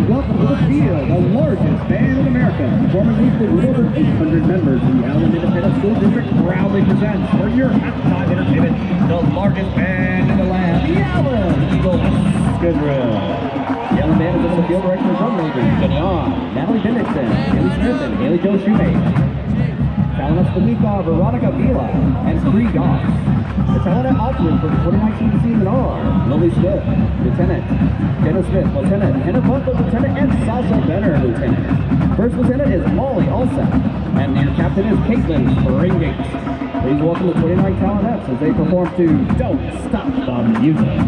welcome to the field the largest band in America. Performing weekly with over 800 members, the Allen Independent School District proudly presents for your halftime entertainment the largest band in the land, the Allen Escadrille. The Allen Band is under the field direction of drum majors Jenny On, Natalie Bendixson, Haley Smith, and Haley Jo Shoemate. Talent Stanika, Veronica Vila, and Bree Goss. The talent outfit for the 2019 season are Lily Smith, Lieutenant, Jenna Smith, Lieutenant, Hannah Butler, Lieutenant, and Sasha Benner, Lieutenant. First Lieutenant is Molly Alsap, and your Captain is Caitlin Springate. Please welcome the 29 Talentettes as they perform to Don't Stop the Music.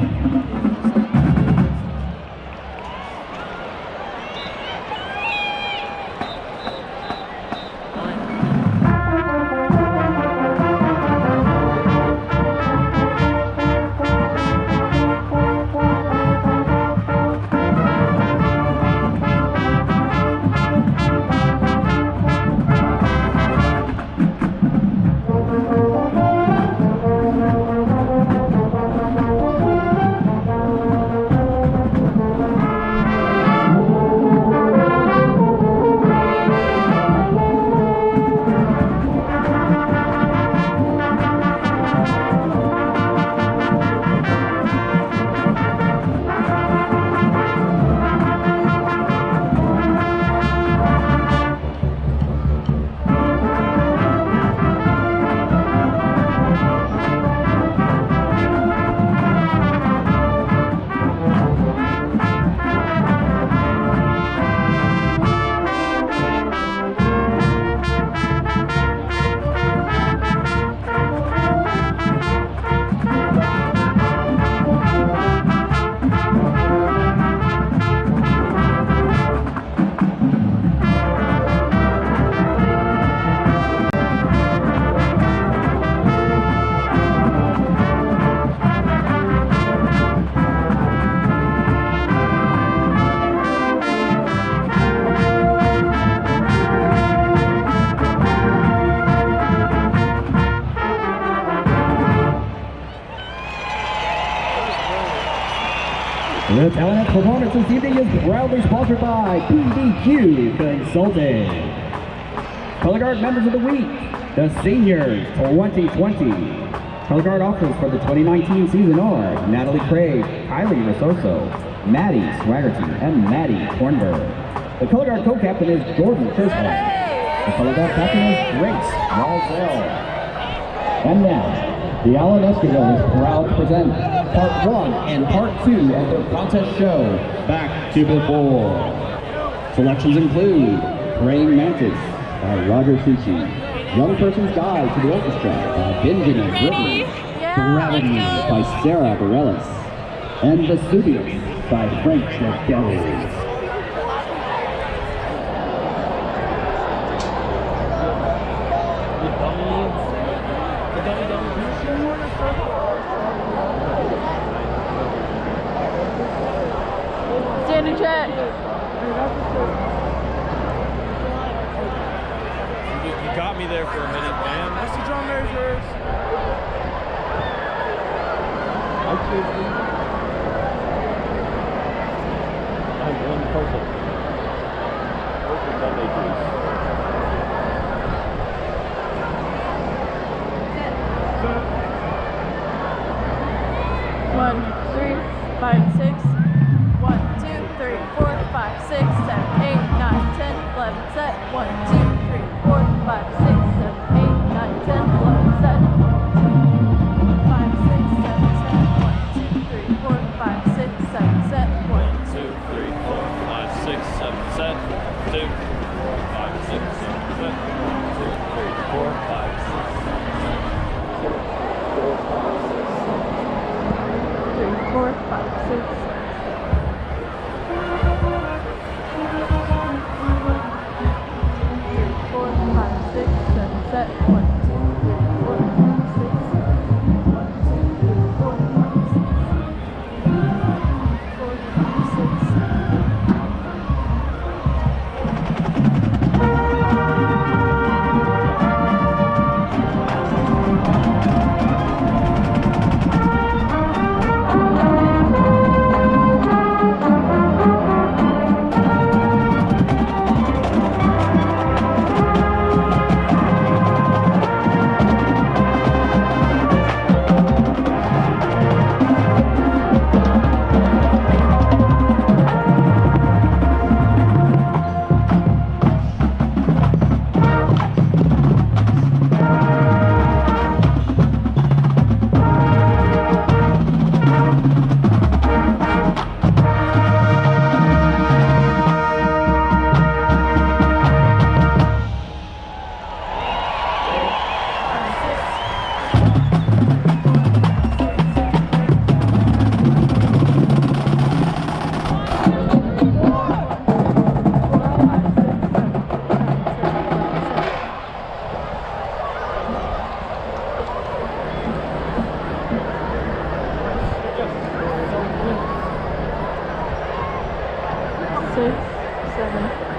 The talent performance this evening is proudly sponsored by BDQ Consulting. Color Guard members of the week, the Seniors 2020. Color Guard officers for the 2019 season are Natalie Craig, Kylie Risoso, Maddie Swaggerty, and Maddie Kornberg. The Color Guard co-captain is Jordan Chisholm. The Color Guard captain is Grace Walzell. And now, the Allen Escadrille is proud to present Part 1 and Part 2 of their contest show, Back to Before. Selections include Praying Mantis by Roger Suchi, Young Person's Guide to the Orchestra by Benjamin Griffin, Gravity by Sarah Bareilles, and Vesuvius by Frank Devils. Standing check. You got me there for a minute, man. What's the drum measures? I'm one person. What's the drum measures? 1, 3, 5, 6. 1, 2, 3, 4, 5, 6, 7, 8, 9, 10, 11, set. 1, 2, 3, 4, 5, 6, 7, 8, 9, 10, 11, set. 5, 6, 7, set. 1, 2, 3, 4, 5, 6, 7, set. 1, 2, 3, 4, 5, 6, 7, set. 2, 5, 6, 7, set. 1, 2, 3, 4, 5, 6, 3, 4, 5, 6. Set 1, 2, 3, 4, 5, 6, 1, 2, 3, 4, 5, 6, 4, 5, 6. 6, 7.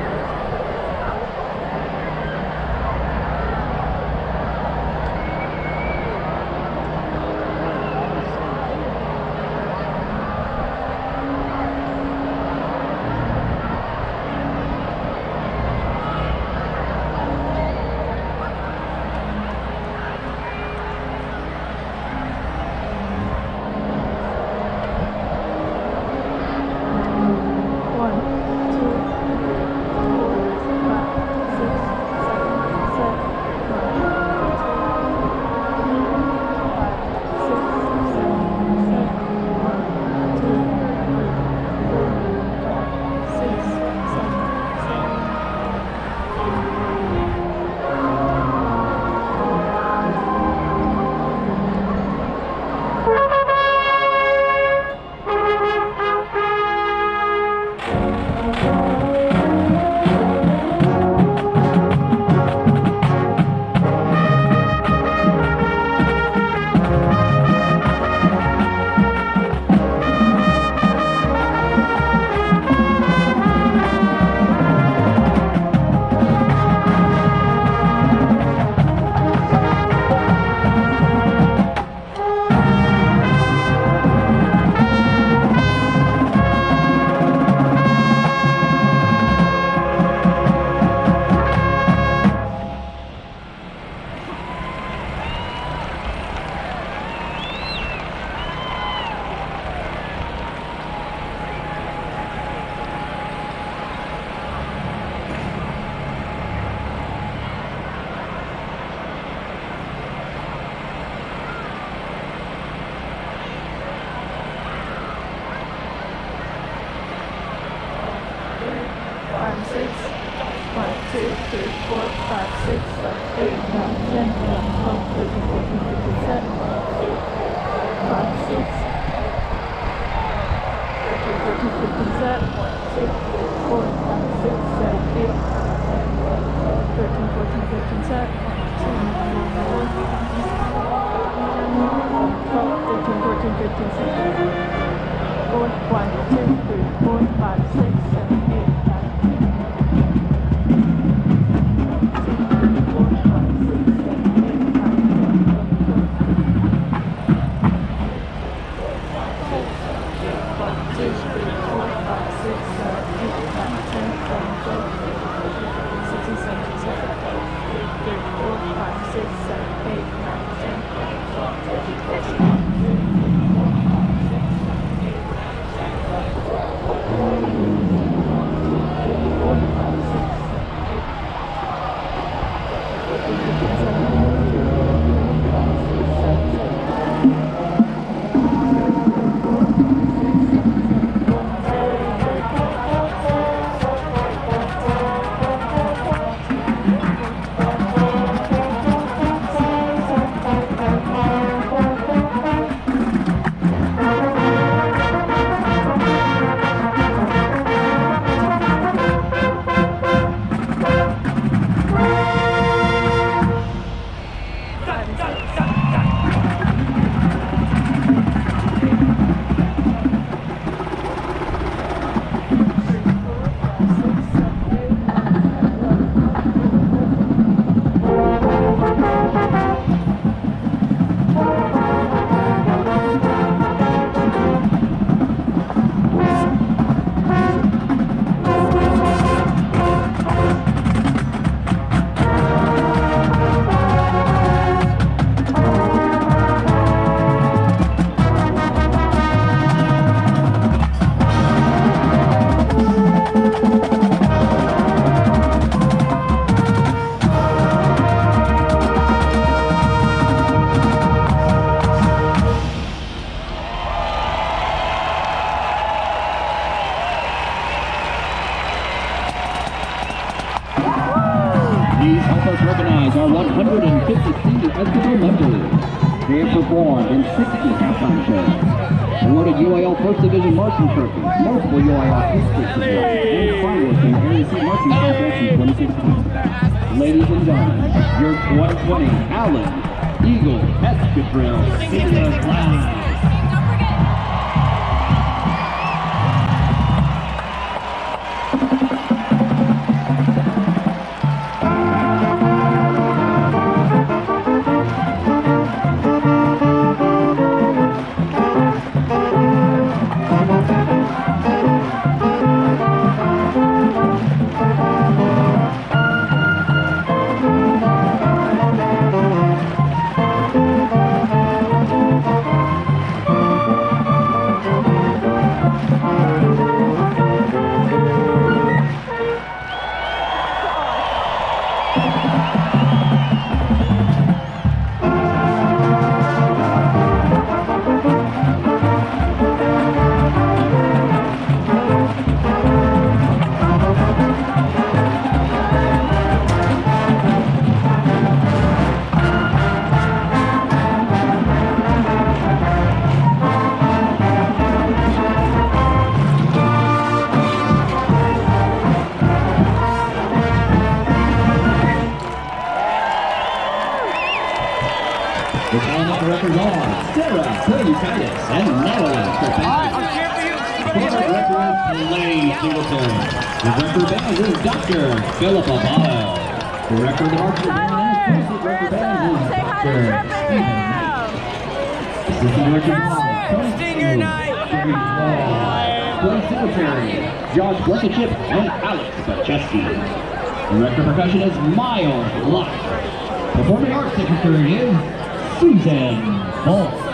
recognize our 150 senior Escadrille members. They have performed in 60 halftime shows, awarded UIL First Division marching trophies, multiple UIL district awards, and finalists in the Area C marching contest in 2016. Ladies and gentlemen, your 2020 Allen Eagle Escadrille Senior Class. Cody Titus and Natalie Trumpet. Corporate referee Blaine Singleton. The record band is Dr. Philip Amato. The record marker band is record band is Say hi to Dr. Trumpet Stephen. Ham. Assistant director Tyler. Stinger night. Blaine Singletary, Josh Blankenship, and Alex Bacheski. Director of percussion is Miles Locke. Performing arts secretary is Susan Ball.